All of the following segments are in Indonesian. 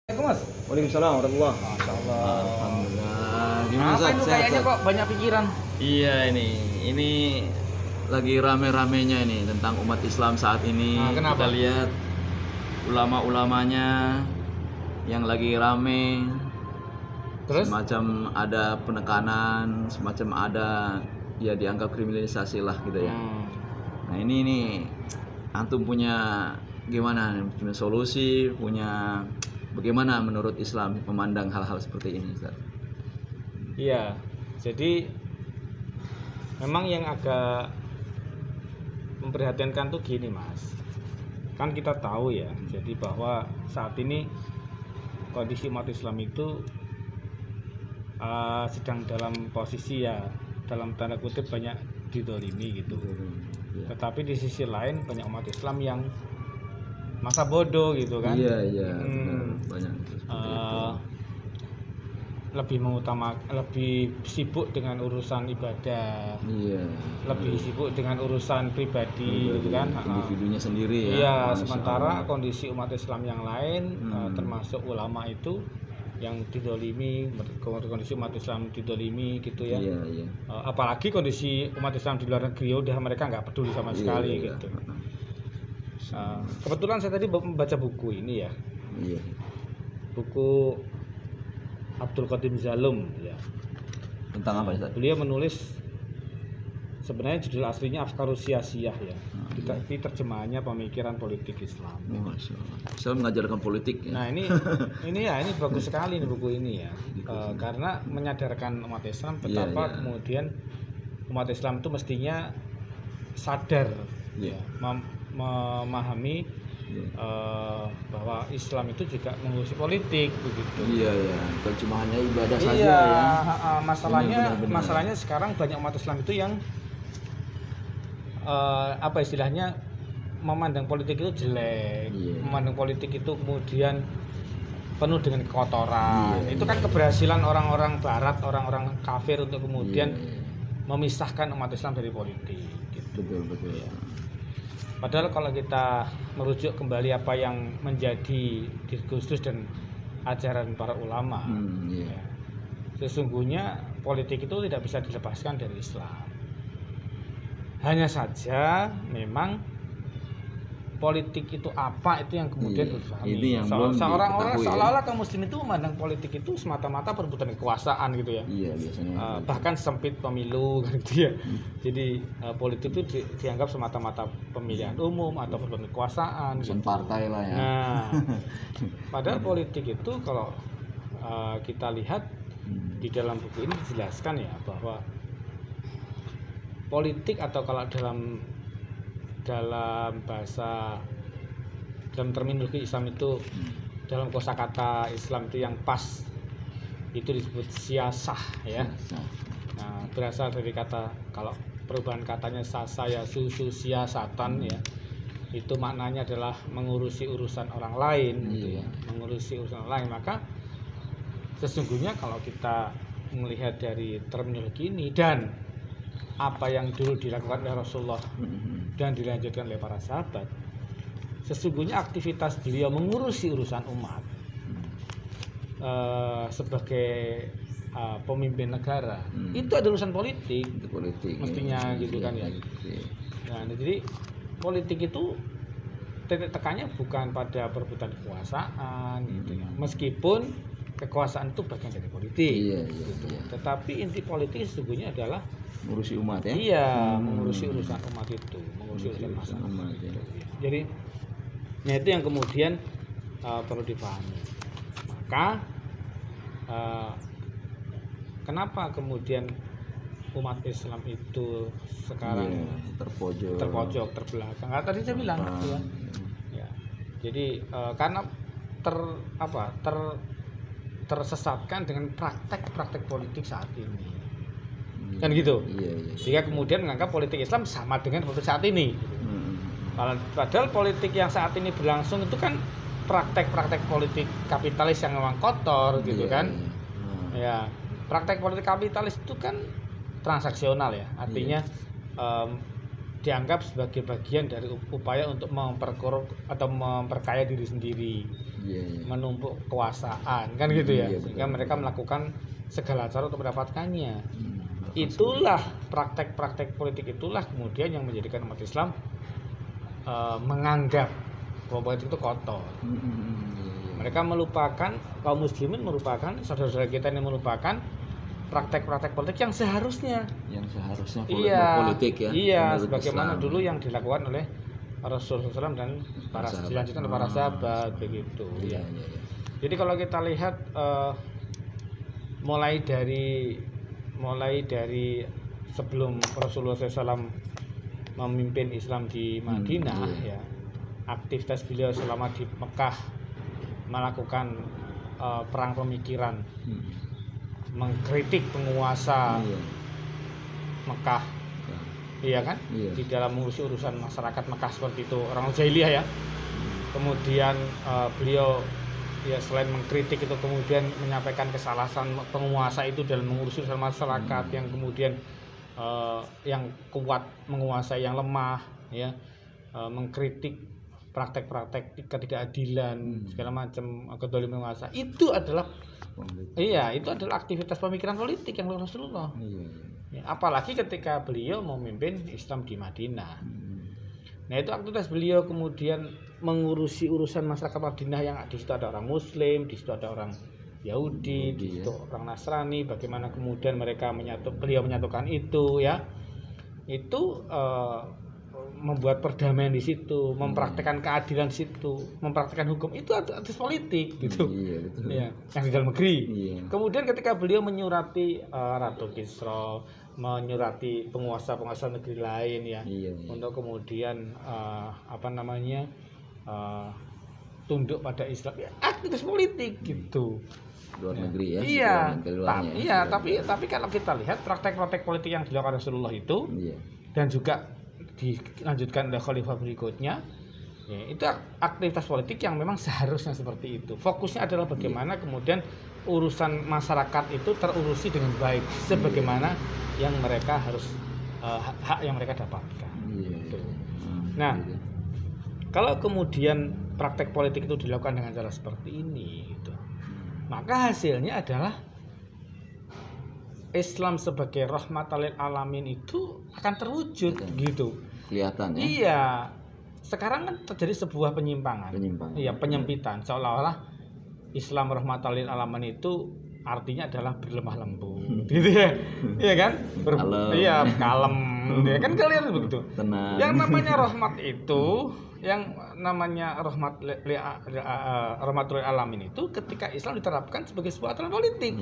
Mas. Waalaikumsalam warahmatullahi. Masya Allah. Alhamdulillah. Gimana Apa itu Sehat, kayaknya Sat? kok banyak pikiran? Iya ini lagi rame-ramenya ini tentang umat Islam saat ini. Nah, kenapa? Kita lihat ulama-ulamanya yang lagi rame. Terus? Semacam ada penekanan, semacam ada ya dianggap kriminalisasi lah gitu ya. Nah ini antum punya gimana nih? Punya solusi, punya bagaimana menurut Islam memandang hal-hal seperti ini, Ustaz? Iya. Jadi memang yang agak memprihatinkan tuh gini, Mas. Kan kita tahu ya, jadi bahwa saat ini kondisi umat Islam itu sedang dalam posisi ya dalam tanda kutip banyak didolimi gitu. Ya. Tetapi di sisi lain banyak umat Islam yang masa bodoh gitu kan. Iya, benar. Banyak seperti itu. Lebih sibuk dengan urusan ibadah, Iya. lebih sibuk dengan urusan pribadi gitu kan. Individunya sendiri ya. Iya, Masya sementara Allah. kondisi umat Islam yang lain termasuk ulama itu yang didolimi, kondisi umat Islam didolimi gitu ya. Iya. Apalagi kondisi umat Islam di luar negeri udah mereka nggak peduli sama sekali Iya. gitu. Kebetulan saya tadi membaca buku ini ya, Iya. buku Abdul Qadim Zalum ya. Tentang apa, Ustaz? Beliau menulis sebenarnya judul aslinya Afkarus Siyasiyah ya. Tapi terjemahannya pemikiran politik Islam. Masya Allah. Saya mengajarkan politik ya. Nah ini bagus sekali nih buku ini ya. Karena menyadarkan umat Islam betapa Iya. kemudian umat Islam itu mestinya sadar Iya. ya, memahami bahwa Islam itu juga mengurusi politik begitu. Iya. Bukan cuma hanya ibadah saja Iya, ya. Benar. masalahnya sekarang banyak umat Islam itu yang apa istilahnya memandang politik itu jelek, Iya. memandang politik itu kemudian penuh dengan kotoran. Iya. Itu kan keberhasilan orang-orang Barat, orang-orang kafir untuk kemudian Iya. memisahkan umat Islam dari politik. Gitu. Betul. Padahal kalau kita merujuk kembali apa yang menjadi diskursus dan ajaran para ulama, Iya. ya, sesungguhnya politik itu tidak bisa dilepaskan dari Islam. Hanya saja memang politik itu apa itu yang kemudian Iya, difahami. ini yang belum Orang-orang diketahui ya. seolah-olah kaum muslim itu memandang politik itu semata-mata perebutan kekuasaan gitu ya. Iya biasanya. Bahkan sempit pemilu gitu ya. Jadi politik itu dianggap semata-mata pemilihan umum atau perebutan kekuasaan. Urusan partai lah ya. Nah, padahal politik itu kalau kita lihat di dalam buku ini dijelaskan ya bahwa politik atau kalau dalam bahasa dalam terminologi Islam itu dalam kosakata Islam itu yang pas itu disebut siasah ya. Nah, berasal dari kata kalau perubahan katanya sasa ya susu siasatan ya. Itu maknanya adalah mengurusi urusan orang lain gitu ya. Mengurusi urusan orang lain, maka sesungguhnya kalau kita melihat dari terminologi ini dan apa yang dulu dilakukan oleh Rasulullah dan dilanjutkan oleh para sahabat, sesungguhnya aktivitas beliau mengurusi urusan umat sebagai pemimpin negara itu ada urusan politik, Itu politik. mestinya ya. gitu kan ya. Nah, jadi politik itu titik tekannya bukan pada perebutan kekuasaan gitu ya. Meskipun kekuasaan itu bagian dari politik. Iya. Tetapi inti politik sesungguhnya adalah Ngurusi umat ya. iya, mengurusi urusan umat itu, mengurusi urusan masyarakat. umat ya. Jadi, nah itu yang kemudian perlu dipahami. Maka, kenapa kemudian umat Islam itu sekarang terpojok, terbelakang? Nah, tadi saya bilang, ya. Jadi karena tersesatkan dengan praktek politik saat ini. Kan gitu. Iya. Sehingga kemudian menganggap politik Islam sama dengan politik saat ini. Padahal politik yang saat ini berlangsung itu kan praktek-praktek politik kapitalis yang memang kotor gitu kan. Ya, praktek politik kapitalis itu kan transaksional ya. Artinya dianggap sebagai bagian dari upaya untuk memperkorup atau memperkaya diri sendiri. menumpuk kekuasaan kan gitu ya, Iya, sehingga betul. mereka melakukan segala cara untuk mendapatkannya. Itulah praktek-praktek politik itulah kemudian yang menjadikan umat Islam menganggap bahwa politik itu kotor. Mereka melupakan, kaum muslimin merupakan saudara-saudara kita yang melupakan praktek-praktek politik yang seharusnya berpolitik ya. Iya, menurut sebagaimana Islam. dulu yang dilakukan oleh Rasulullah SAW dan para Sahabat. dilanjutkan oleh para sahabat begitu. Iya, Ya. iya, iya. Jadi kalau kita lihat mulai dari sebelum Rasulullah SAW memimpin Islam di Madinah, iya. ya, aktivitas beliau selama di Mekah melakukan perang pemikiran, mengkritik penguasa Iya. Mekah, iya kan? Iya. Di dalam mengurus urusan masyarakat Mekah seperti itu, orang jahiliyah ya. Kemudian beliau ya selain mengkritik itu kemudian menyampaikan kesalahan penguasa itu dalam mengurus urusan masyarakat yang kemudian yang kuat menguasai yang lemah, ya, mengkritik praktek-praktek ketidakadilan segala macam kezaliman penguasa. Itu adalah itu adalah aktivitas pemikiran politik yang dilakukan Rasulullah. Ya, apalagi ketika beliau memimpin Islam di Madinah. Nah, itu aktivitas beliau kemudian mengurusi urusan masyarakat Madinah yang di situ ada orang Muslim, di situ ada orang Yahudi, di situ orang Nasrani. Bagaimana kemudian beliau menyatukan itu, ya, itu membuat perdamaian di situ, mempraktekkan keadilan di situ, mempraktekkan hukum itu aktivitas politik gitu. Iya, betul. Ya, yang di dalam negeri. Iya. Kemudian ketika beliau menyurati Ratu Kisra, menyurati penguasa-penguasa negeri lain, ya, untuk kemudian tunduk pada Islam, ya, aktivitas politik gitu. Luar negeri ya. Iya, tapi kalau kita lihat praktek-praktek politik yang dilakukan Rasulullah itu, dan juga dilanjutkan oleh khalifah berikutnya, ya, itu aktivitas politik yang memang seharusnya seperti itu. Fokusnya adalah bagaimana kemudian urusan masyarakat itu terurusi dengan baik, sebagaimana yang mereka harus hak yang mereka dapatkan. Gitu. Nah, kalau kemudian praktek politik itu dilakukan dengan cara seperti ini, gitu, maka hasilnya adalah Islam sebagai rahmatan lil alamin itu akan terwujud, gitu. Kelihatan ya. Iya. Sekarang kan terjadi sebuah penyimpangan. Iya, penyempitan. Seolah-olah Islam rahmatan lil alamin itu artinya adalah berlemah lembut, gitu ya. Iya kan? Kalem. Ya kan kalian begitu. Tenang. Yang namanya rahmat itu, yang namanya rahmatul alamin itu ketika Islam diterapkan sebagai sebuah aturan politik.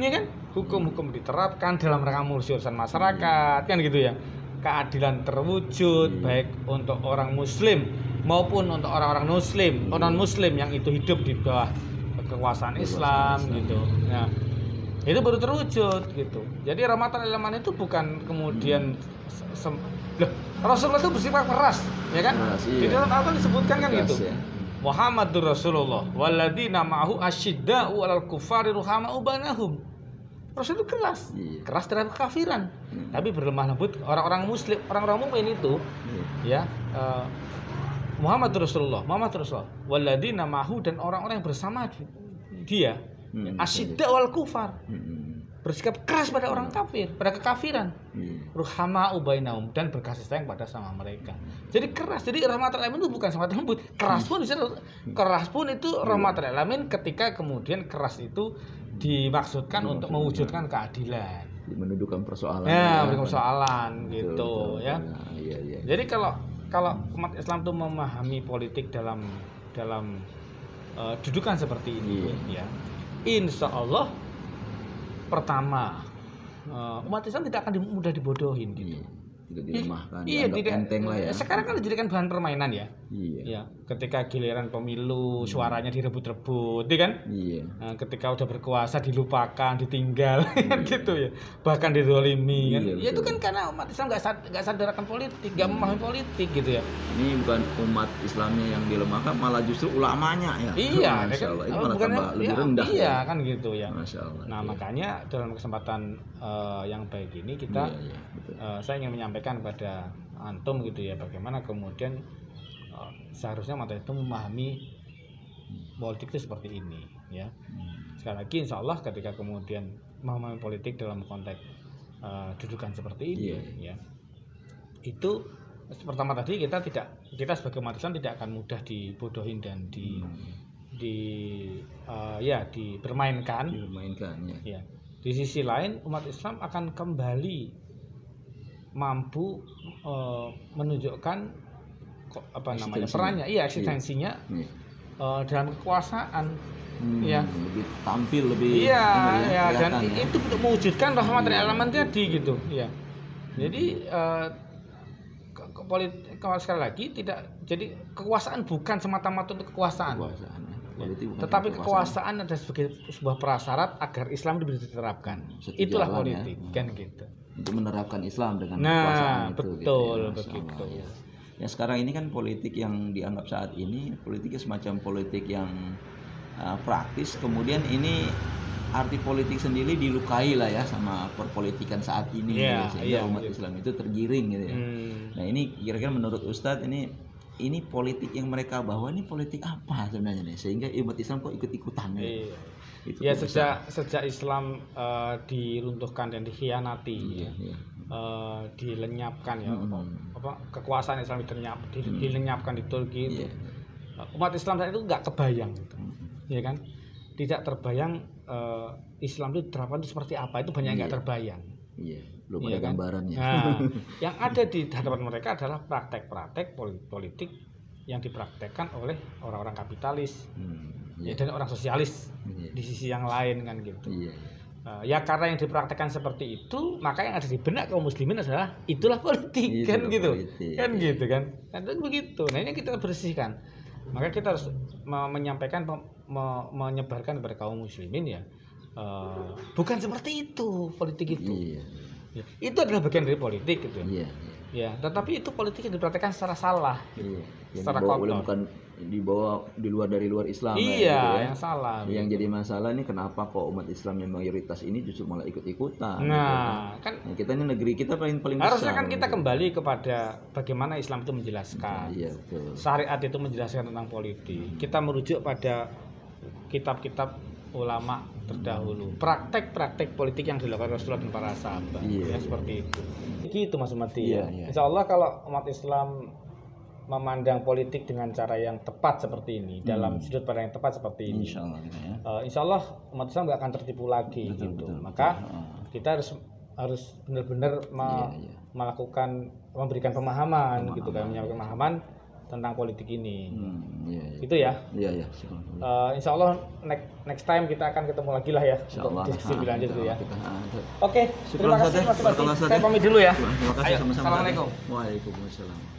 Iya kan? Hukum-hukum diterapkan dalam rangka mengurusi urusan masyarakat, kan gitu ya. Keadilan terwujud baik untuk orang muslim maupun untuk orang-orang muslim, non-muslim yang itu hidup di bawah kekuasaan Islam gitu. Nah, itu baru terwujud gitu. Jadi rahmatan lil alamin itu bukan kemudian Rasulullah itu bersifat keras, ya kan? Di dalam Al-Qur'an disebutkan kan gitu. Muhammadur Rasulullah walladzina ma'ahu asyidda'u 'alal kuffari ruhama'u bainahum. Rasul itu keras terhadap kekafiran, tapi berlemah lembut orang-orang muslim, orang-orang mukmin itu, ya, Muhammadur Rasulullah, walladzina ma'ahu, dan orang-orang yang bersama dia, asyidda'u 'alal kuffar, bersikap keras pada orang kafir, pada kekafiran, ruhama'u bainahum, dan berkasih sayang pada sama mereka. Jadi keras, jadi rahmatul alamin itu bukan semata lembut, keras pun itu rahmatul alamin ketika kemudian keras itu dimaksudkan untuk mewujudkan keadilan, mendudukan persoalan. Ya, persoalan gitu, betul, ya. Iya. Jadi kalau umat Islam itu memahami politik dalam dudukan seperti ini, ya, insya Allah pertama umat Islam tidak akan mudah dibodohin gitu. Tidak dilemahkan. Iya, tidak enteng lah ya. Sekarang kan dijadikan bahan permainan ya. Iya. Ya, ketika giliran pemilu suaranya direbut-rebut, ya kan? Iya. Nah, ketika udah berkuasa dilupakan, ditinggal, gitu ya. Bahkan dizalimi kan. Ya itu kan karena umat Islam nggak sadar akan politik, nggak memahami politik gitu ya. Ini bukan umat Islamnya yang dilemahkan, malah justru ulamanya ya. Iya, Masya Allah. Ini malah bukan tambah lebih rendah. Iya, ya. kan gitu ya. Masya Allah. Nah, makanya dalam kesempatan yang baik ini kita saya ingin menyampaikan kepada antum gitu ya, bagaimana kemudian seharusnya umat itu memahami politik itu seperti ini, ya. Sekali lagi, insya Allah ketika kemudian memahami politik dalam konteks dudukan seperti ini, ya, itu pertama tadi kita sebagai umat Islam tidak akan mudah dibodohin dan dipermainkan. Ya. Di sisi lain, umat Islam akan kembali mampu menunjukkan perannya, eksistensinya dalam kekuasaan, lebih tampil, lebih dan itu untuk mewujudkan rahmat dari alaman tadi gitu, ya. Jadi sekali lagi jadi kekuasaan bukan semata-mata untuk kekuasaan. Tetapi kekuasaan adalah sebagai sebuah prasyarat agar Islam bisa diterapkan. Itulah politik, kan gitu. Untuk menerapkan Islam dengan kekuasaan itu. Betul, begitu. Ya sekarang ini kan politik yang dianggap saat ini politiknya semacam politik yang praktis. Kemudian ini arti politik sendiri dilukai lah ya sama perpolitikan saat ini, sehingga umat Islam itu tergiring gitu ya. Nah ini kira-kira menurut Ustadz ini politik yang mereka bawa ini politik apa sebenarnya nih, sehingga umat Islam kok ikut-ikutan gitu. Ya sejak Islam diruntuhkan dan dikhianati, dilenyapkan ya, kekuasaan Islam dilenyapkan di Turki itu, umat Islam saat itu nggak kebayang gitu, ya kan, tidak terbayang Islam itu diterapkan itu seperti apa, itu banyak nggak terbayang. Belum ada gambarannya. Nah, yang ada di hadapan mereka adalah praktek-praktek politik yang dipraktekkan oleh orang-orang kapitalis dan orang sosialis di sisi yang lain kan gitu. Ya karena yang dipraktekkan seperti itu, maka yang ada di benak kaum muslimin adalah itulah politik, kan gitu. Kan gitu kan. Kan begitu. Nah, ini kita bersihkan. Maka kita harus menyampaikan menyebarkan kepada kaum muslimin bukan seperti itu politik itu. Itu adalah bagian dari politik gitu. Ya, tetapi itu politik yang dipraktekkan secara salah. Secara kotor. Bukan dibawa di luar Islam. Yang salah. Yang jadi masalah nih kenapa kok umat Islam yang mayoritas ini justru malah ikut-ikutan. Kan kita ini negeri kita paling harusnya besar. Kan kita kembali kepada bagaimana Islam itu menjelaskan. Betul. Syariat itu menjelaskan tentang politik. Kita merujuk pada kitab-kitab ulama terdahulu, praktek-praktek politik yang dilakukan Rasulullah dan para sahabat, seperti itu. Gitu Mas Umati. Insya Allah kalau umat Islam memandang politik dengan cara yang tepat seperti ini, dalam sudut pandang yang tepat seperti ini, Insya Allah umat Islam nggak akan tertipu lagi. Betul. Maka kita harus benar-benar melakukan, memberikan pemahaman gitu kan, menyampaikan pemahaman tentang politik ini. Itu ya. Insya Allah next time kita akan ketemu lagi lah ya untuk diskusi lebih lanjut itu ya. Oke, terima kasih Mas Bati. Saya pamit dulu ya. Terima kasih sama-sama. Assalamualaikum. Waalaikumsalam.